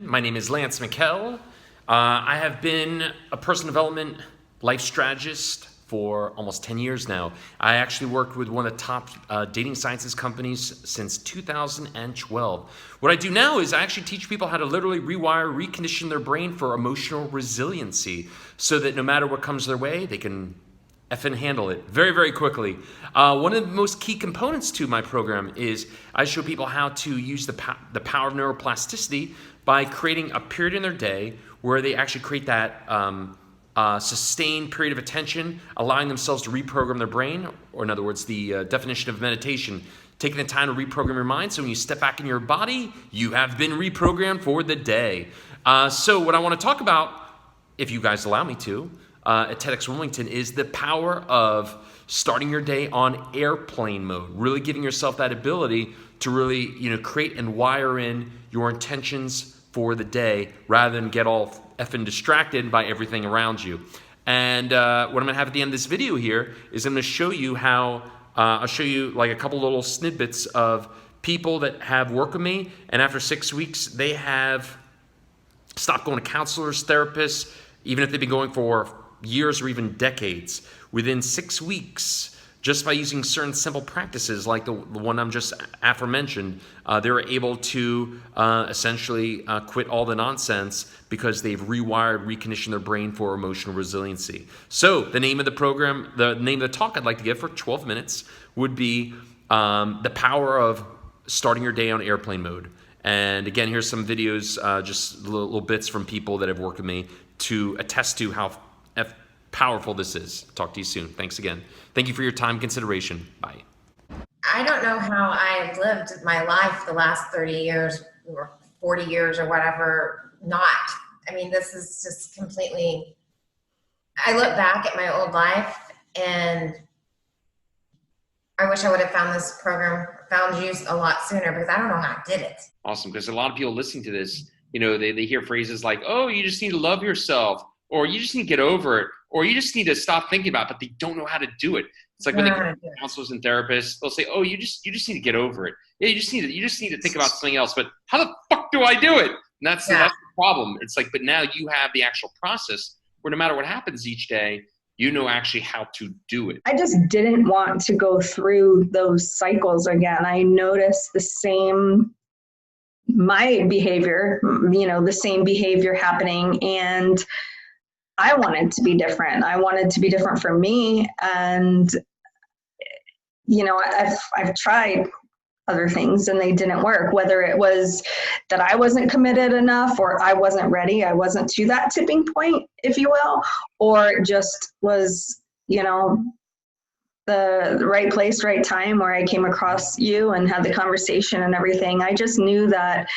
My name is Lance McKell. I have been a personal development life strategist for almost 10 years now. I actually worked with one of the top dating sciences companies since 2012. What I do now is I actually teach people how to literally rewire, recondition their brain for emotional resiliency so that no matter what comes their way, they can effing handle it very, very quickly. One of the most key components to my program is I show people how to use the power of neuroplasticity by creating a period in their day where they actually create that sustained period of attention, allowing themselves to reprogram their brain, or in other words, the definition of meditation, taking the time to reprogram your mind. So when you step back in your body, you have been reprogrammed for the day. So what I want to talk about, if you guys allow me to, at TedX Wilmington is the power of starting your day on airplane mode, really giving yourself that ability to really, create and wire in your intentions for the day rather than get all effing distracted by everything around you. And what I'm going to have at the end of this video here is I'm going to show you how, I'll show you like a couple little snippets of people that have worked with me, and after 6 weeks, they have stopped going to counselors, therapists, even if they've been going for years or even decades. Within 6 weeks, just by using certain simple practices like the one I'm just aforementioned, they were able to essentially quit all the nonsense because they've rewired, reconditioned their brain for emotional resiliency. So the name of the program, the name of the talk I'd like to give for 12 minutes would be the power of starting your day on airplane mode. And again, here's some videos, just little bits from people that have worked with me to attest to how powerful this is. Talk to you soon. Thanks again. Thank you for your time and consideration. Bye. I don't know how I've lived my life the last 30 years or 40 years or whatever not. I mean, this is just completely, I look back at my old life and I wish I would have found this program, found you a lot sooner, because I don't know how I did it. Awesome. Because a lot of people listening to this, they hear phrases like, oh, you just need to love yourself, or you just need to get over it, or you just need to stop thinking about it, but they don't know how to do it. It's like when they go to counselors and therapists, they'll say, oh, you just need to get over it. Yeah, you just need to think about something else, but how the fuck do I do it? And that's the problem. It's like, but now you have the actual process where no matter what happens each day, you know actually how to do it. I just didn't want to go through those cycles again. I noticed my behavior, the same behavior happening, and I wanted to be different. I wanted to be different for me. And, I've tried other things and they didn't work, whether it was that I wasn't committed enough or I wasn't ready. I wasn't to that tipping point, if you will, or it just was, the right place, right time where I came across you and had the conversation and everything. I just knew that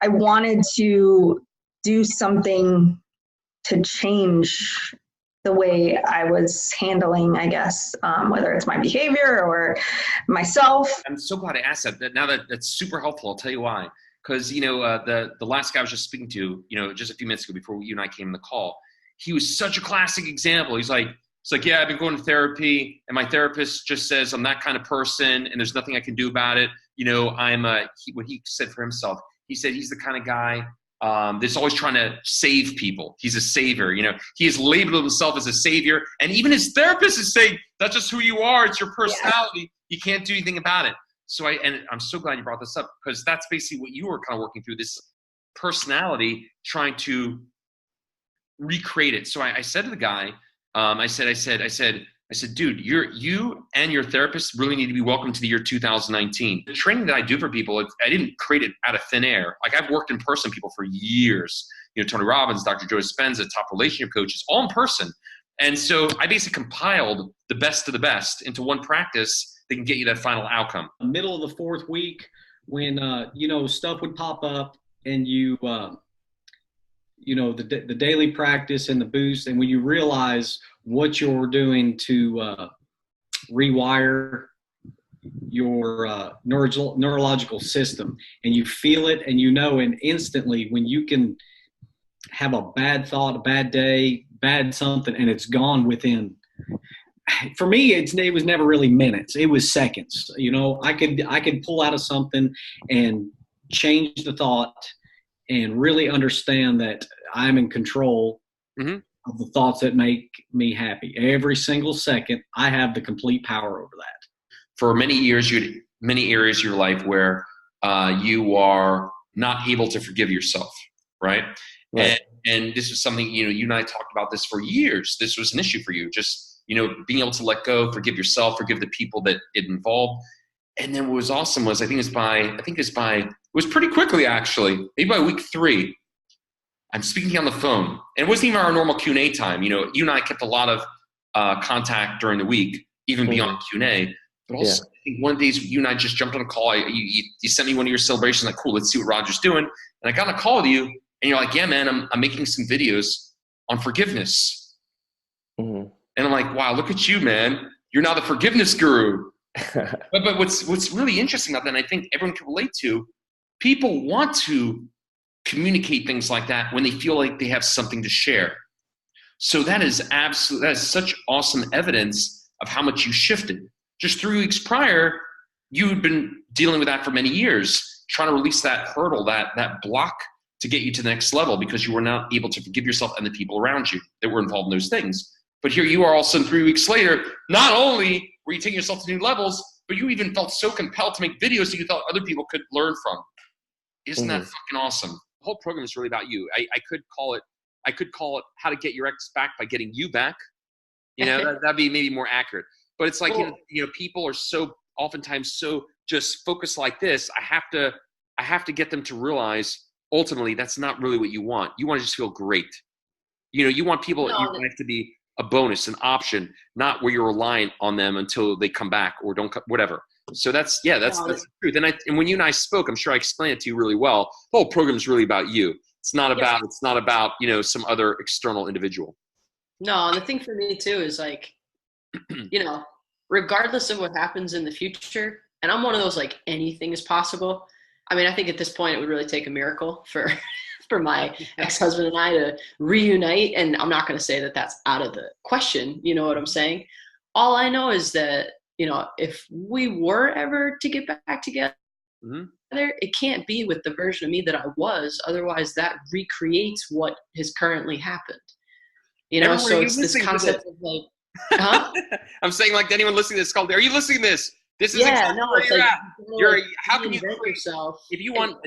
I wanted to do something to change the way I was handling, I guess, whether it's my behavior or myself. I'm so glad I asked that. Now that's super helpful. I'll tell you why. Because, the last guy I was just speaking to, just a few minutes ago before you and I came on the call, he was such a classic example. He's like, yeah, I've been going to therapy and my therapist just says I'm that kind of person and there's nothing I can do about it. What he said for himself, he said he's the kind of guy that's always trying to save people. He's a savior. He has labeled himself as a savior. And even his therapist is saying, that's just who you are. It's your personality. Yeah. You can't do anything about it. So I'm so glad you brought this up, because that's basically what you were kind of working through, this personality, trying to recreate it. So I said to the guy, I said, dude, you and your therapist really need to be welcome to the year 2019. The training that I do for people, I didn't create it out of thin air. Like, I've worked in person with people for years. Tony Robbins, Dr. Joe Dispenza, top relationship coaches, all in person. And so I basically compiled the best of the best into one practice that can get you that final outcome. Middle of the fourth week, when stuff would pop up and the daily practice and the boost, and when you realize what you're doing to rewire your neurological system, and you feel it, and and instantly when you can have a bad thought, a bad day, bad something, and it's gone within, for me, it was never really minutes. It was seconds. I could pull out of something and change the thought and really understand that I'm in control Mm-hmm. of the thoughts that make me happy. Every single second, I have the complete power over that. For many years, you had many areas of your life where you are not able to forgive yourself, right? Right. And this was something, you and I talked about this for years. This was an issue for you, just, being able to let go, forgive yourself, forgive the people that it involved. And then what was awesome was, it was pretty quickly, actually, maybe by week 3, I'm speaking to you on the phone. And it wasn't even our normal Q&A time. You and I kept a lot of contact during the week, even beyond Q&A. But also, I think one of the days you and I just jumped on a call. You sent me one of your celebrations, like, cool, let's see what Roger's doing. And I got on a call with you, and you're like, yeah, man, I'm making some videos on forgiveness. Mm-hmm. And I'm like, wow, look at you, man. You're now the forgiveness guru. but what's really interesting about that, and I think everyone can relate to, people want to communicate things like that when they feel like they have something to share. So that is such awesome evidence of how much you shifted. Just 3 weeks prior, you had been dealing with that for many years, trying to release that hurdle, that block to get you to the next level, because you were not able to forgive yourself and the people around you that were involved in those things. But here you are, all of a sudden 3 weeks later, not only were you taking yourself to new levels, but you even felt so compelled to make videos that you thought other people could learn from. Isn't that fucking awesome? The whole program is really about you. I could call it how to get your ex back by getting you back. That'd be maybe more accurate. But it's like, people are so oftentimes so just focused like this. I have to get them to realize ultimately that's not really what you want. You want to just feel great. You want people, you want it to be a bonus, an option, not where you're relying on them until they come back or don't come, whatever. So that's the truth. And when you and I spoke, I'm sure I explained it to you really well. The whole program is really about you. It's not about some other external individual. No, and the thing for me too is like, regardless of what happens in the future, and I'm one of those, like, anything is possible. I mean, I think at this point it would really take a miracle for my ex-husband and I to reunite. And I'm not going to say that that's out of the question. You know what I'm saying? All I know is that, if we were ever to get back together, it can't be with the version of me that I was. Otherwise, that recreates what has currently happened. So it's this concept of like, I'm saying, like, anyone listening to this call, are you listening to this? This is exactly where it's you're like, at. How can you yourself? If you want,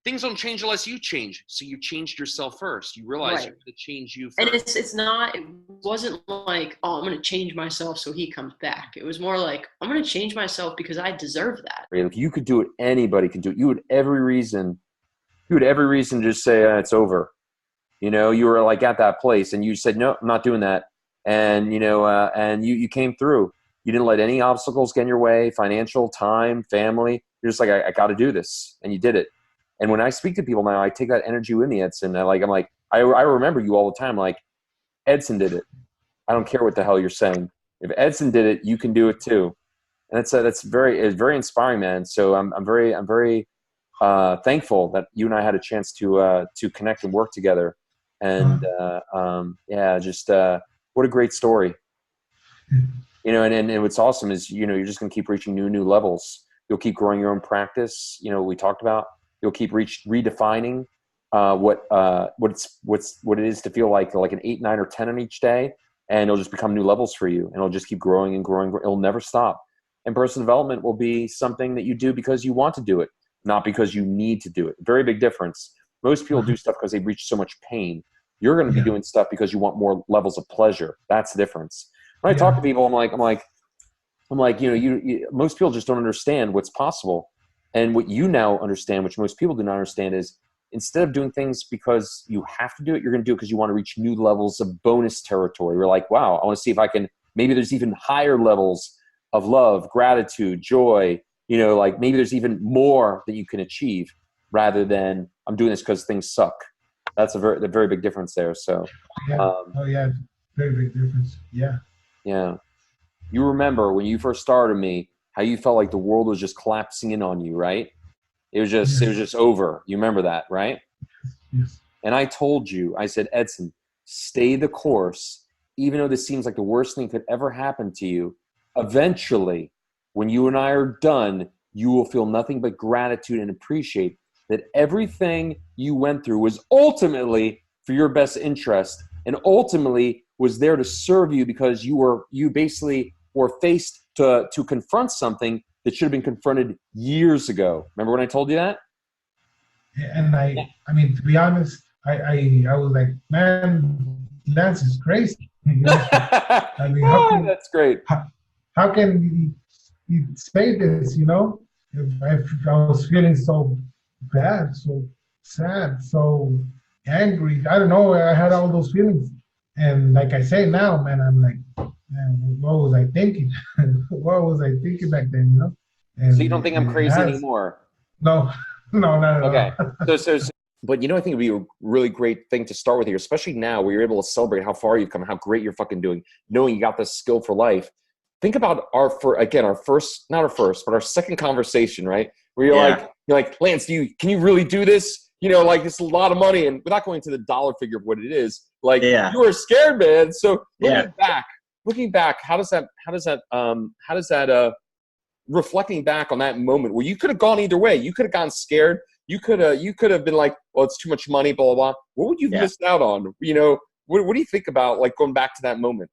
things don't change unless you change. So you changed yourself first. You realize you have to change you first. And it wasn't like, oh, I'm going to change myself so he comes back. It was more like, I'm going to change myself because I deserve that. If you could do it, anybody can do it. You had every reason to just say, it's over. You were like at that place and you said, no, I'm not doing that. And, and you came through. You didn't let any obstacles get in your way, financial, time, family. You're just like, I got to do this. And you did it. And when I speak to people now, I take that energy with me, Edson. I remember you all the time. Like, Edson did it. I don't care what the hell you're saying. If Edson did it, you can do it too. And it's very inspiring, man. So I'm very thankful that you and I had a chance to connect and work together. And what a great story. And what's awesome is, you're just going to keep reaching new levels. You'll keep growing your own practice. We talked about. You'll keep redefining what it is to feel like an 8, 9, or 10 on each day, and it'll just become new levels for you, and it'll just keep growing and growing. It'll never stop. And personal development will be something that you do because you want to do it, not because you need to do it. Very big difference. Most people do stuff because they reach so much pain. You're going to be doing stuff because you want more levels of pleasure. That's the difference. When I talk to people, I'm like, most people just don't understand what's possible. And what you now understand, which most people do not understand, is instead of doing things because you have to do it, you're going to do it because you want to reach new levels of bonus territory. We're like, wow, I want to see if I can, maybe there's even higher levels of love, gratitude, joy, like maybe there's even more that you can achieve rather than I'm doing this because things suck. That's a very big difference there. So, very big difference. Yeah. Yeah. You remember when you first started me, how you felt like the world was just collapsing in on you, right? It was just over. You remember that, right? Yes. And I told you, I said, Edson, stay the course. Even though this seems like the worst thing could ever happen to you, eventually, when you and I are done, you will feel nothing but gratitude and appreciate that everything you went through was ultimately for your best interest and ultimately was there to serve you because you basically were faced to confront something that should have been confronted years ago. Remember when I told you that? And I mean, to be honest, I was like, man, Lance is crazy. You know? I mean, that's great. How can he say this, you know? If I was feeling so bad, so sad, so angry. I don't know. I had all those feelings. And like I say now, man, I'm like, man, what was I thinking? What was I thinking back then, you know? And So you don't think I'm crazy anymore? No, no, not at all. Okay. But you know, I think it'd be a really great thing to start with here, especially now where you're able to celebrate how far you've come, how great you're fucking doing, knowing you got this skill for life. Think about our second conversation, right? Where you're like, Lance, can you really do this? You know, like it's a lot of money, and without going to the dollar figure of what it is, like you were scared, man. So looking back, how does that reflecting back on that moment where you could have gone either way, you could have gone scared, you could have been like, well, it's too much money, blah blah blah. What would you have missed out on? You know, what do you think about like going back to that moment?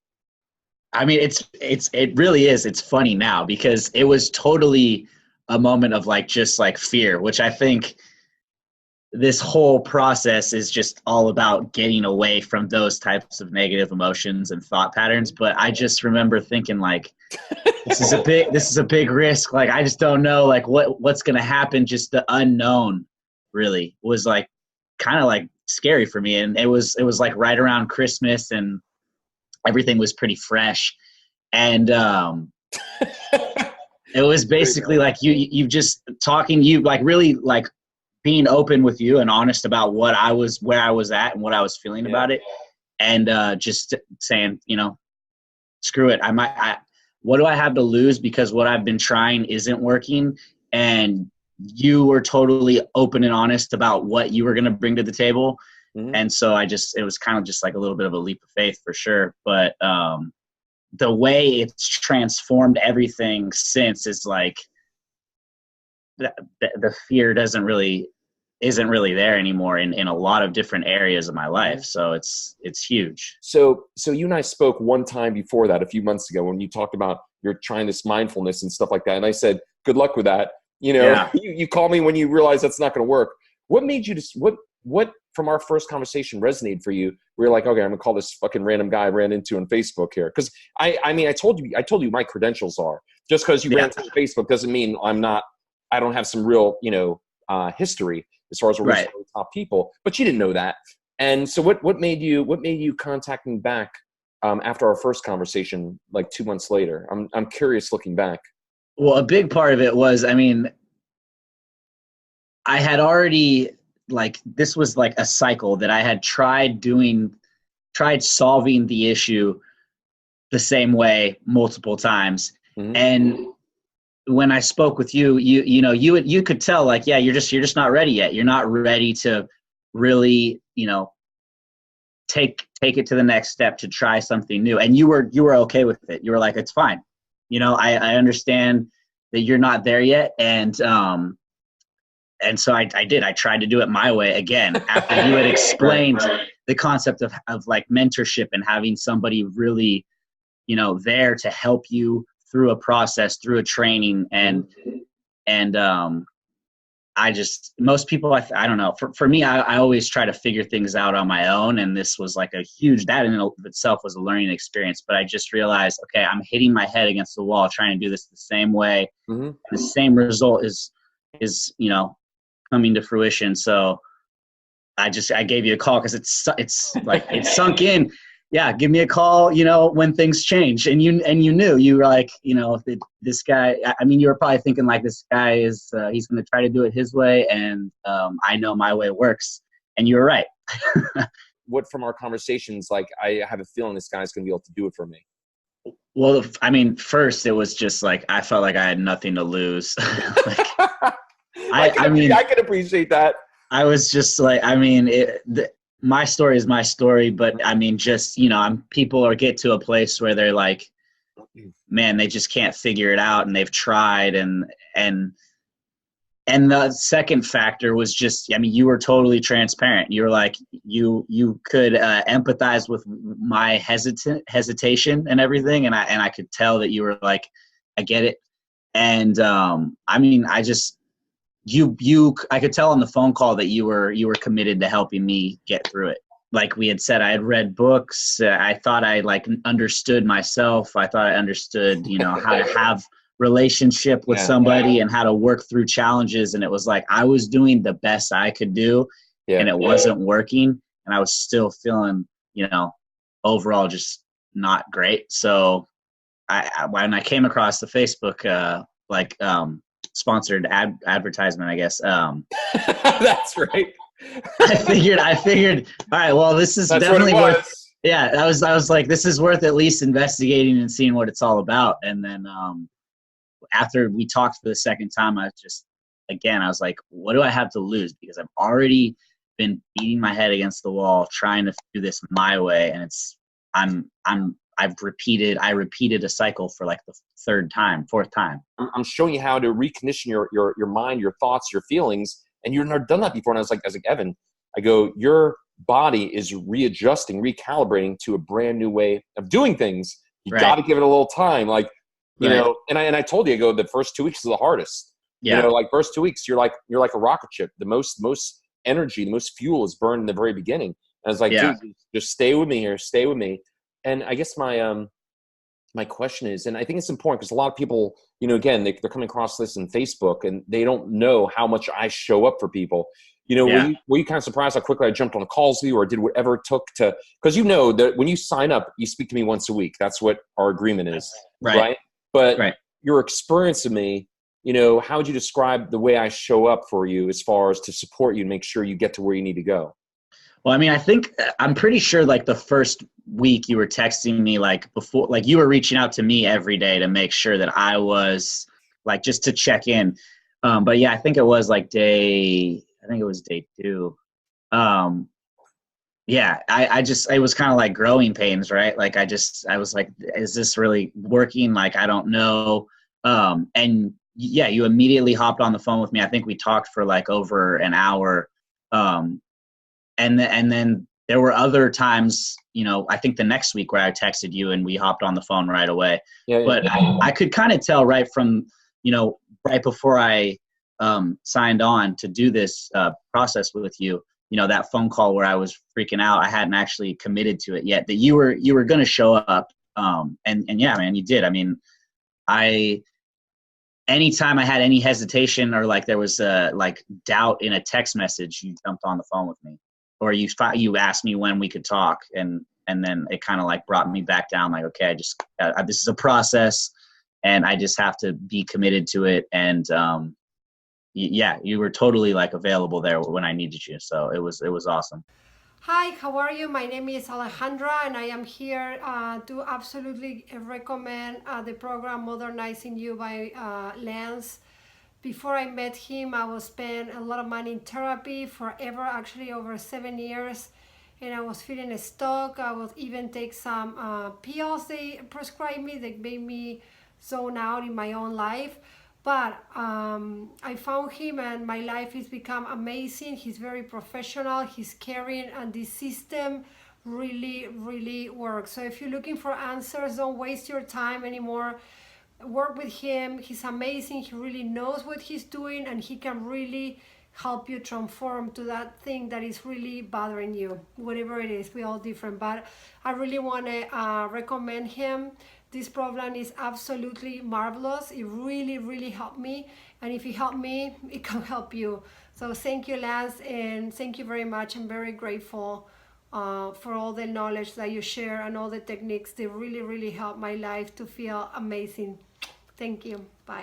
I mean, it really is. It's funny now because it was totally a moment of like just like fear, which I think this whole process is just all about getting away from those types of negative emotions and thought patterns. But I just remember thinking like, this is a big risk. Like, I just don't know like what's going to happen. Just the unknown really was like kind of like scary for me. And it was like right around Christmas and everything was pretty fresh. And it was basically like you just talking, you like really like being open with you and honest about where I was at and what I was feeling about it. And just saying, you know, screw it. What do I have to lose? Because what I've been trying isn't working. And you were totally open and honest about what you were going to bring to the table. Mm-hmm. And so it was kind of just like a little bit of a leap of faith for sure. But the way it's transformed everything since is like the fear isn't really there anymore in a lot of different areas of my life. So it's huge. So you and I spoke one time before that a few months ago when you talked about you're trying this mindfulness and stuff like that. And I said, good luck with that. You know, you call me when you realize that's not going to work. What made you what from our first conversation resonated for you? We were like, okay, I'm gonna call this fucking random guy I ran into on Facebook here. Cause I told you my credentials are just cause you ran into Facebook doesn't mean I don't have some real, history as far as we're really top people, but you didn't know that. And so what made you contact me back after our first conversation, like 2 months later? I'm curious looking back. Well, a big part of it was, I mean, I had already this was like a cycle that I had tried solving the issue the same way multiple times. Mm-hmm. And when I spoke with you, you could tell like, yeah, you're just not ready yet. You're not ready to really, take it to the next step to try something new. And you were okay with it. You were like, it's fine. I understand that you're not there yet. And so I did. I tried to do it my way again after you had explained the concept of like mentorship and having somebody really, there to help you through a process, through a training. And most people, I don't know, for me, I always try to figure things out on my own. And this was like that in of itself was a learning experience. But I just realized, okay, I'm hitting my head against the wall, trying to do this the same way. Mm-hmm. The same result is coming to fruition. So I gave you a call because it's like it's sunk in. Yeah, give me a call, when things change. And you knew, you were like, this guy, I mean, you were probably thinking like, this guy is, he's going to try to do it his way. And I know my way works. And you were right. What from our conversations, like, I have a feeling this guy's going to be able to do it for me. Well, I mean, first it was just like, I felt like I had nothing to lose. I can appreciate that. I was just like, I mean, my story is my story, but I mean, just, people get to a place where they're like, man, they just can't figure it out and they've tried. And and the second factor was just, I mean, you were totally transparent. You were like, you could empathize with my hesitation and everything. And I could tell that you were like, I get it. And I mean, I could tell on the phone call that you were committed to helping me get through it. Like we had said, I had read books. I thought I like understood myself. I thought I understood, how to have relationship with somebody and how to work through challenges. And it was like, I was doing the best I could do and it wasn't working. And I was still feeling, overall just not great. So when I came across the Facebook, sponsored advertisement, I guess, That's right. I figured, all right, well, this is That's definitely what it was. worth, yeah, I was like, this is worth at least investigating and seeing what it's all about. And then after we talked for the second time, I was like, what do I have to lose? Because I've already been beating my head against the wall, trying to do this my way. And I repeated a cycle for like the fourth time. I'm showing you how to recondition your mind, your thoughts, your feelings. And you've never done that before. And I was like, Evan, I go, your body is readjusting, recalibrating to a brand new way of doing things. You got to give it a little time. Like, and I told you, I go, the first 2 weeks is the hardest. Yeah. Like first 2 weeks, you're like a rocket ship. The most energy, the most fuel is burned in the very beginning. And I was like, dude, just stay with me here. Stay with me. And I guess my question is, and I think it's important because a lot of people, again, they're coming across this in Facebook and they don't know how much I show up for people. Were you kind of surprised how quickly I jumped on calls with you or did whatever it took to, because that when you sign up, you speak to me once a week. That's what our agreement is. Right. But your experience of me, how would you describe the way I show up for you as far as to support you and make sure you get to where you need to go? Well, I mean, I'm pretty sure like the first week you were texting me like before, like you were reaching out to me every day to make sure that I was like, just to check in. But yeah, I think it was day 2. It was kind of like growing pains, right? Like I was like, is this really working? Like, I don't know. And yeah, you immediately hopped on the phone with me. I think we talked for like over an hour. And then there were other times, I think the next week where I texted you and we hopped on the phone right away. But I could kind of tell right from, right before I signed on to do this process with you, that phone call where I was freaking out, I hadn't actually committed to it yet, that you were going to show up. And yeah, man, you did. I mean, anytime I had any hesitation or like there was like doubt in a text message, you jumped on the phone with me. Or you asked me when we could talk, and then it kind of like brought me back down. Like, okay, this is a process, and I just have to be committed to it. And you were totally like available there when I needed you. So it was awesome. Hi, how are you? My name is Alejandra, and I am here to absolutely recommend the program Modernizing You by Lance. Before I met him, I was spent a lot of money in therapy forever, actually over 7 years, and I was feeling stuck. I would even take some pills they prescribed me that made me zone out in my own life. But I found him and my life has become amazing. He's very professional, he's caring, and this system really, really works. So if you're looking for answers, don't waste your time anymore. Work with him. He's amazing. He really knows what he's doing, and he can really help you transform to that thing that is really bothering you, whatever it is. We're all different, but I really want to recommend him. This program is absolutely marvelous. It really, really helped me, and if it helped me, it can help you. So thank you, Lance, and thank you very much. I'm very grateful for all the knowledge that you share and all the techniques. They really, really help my life to feel amazing. Thank you. Bye.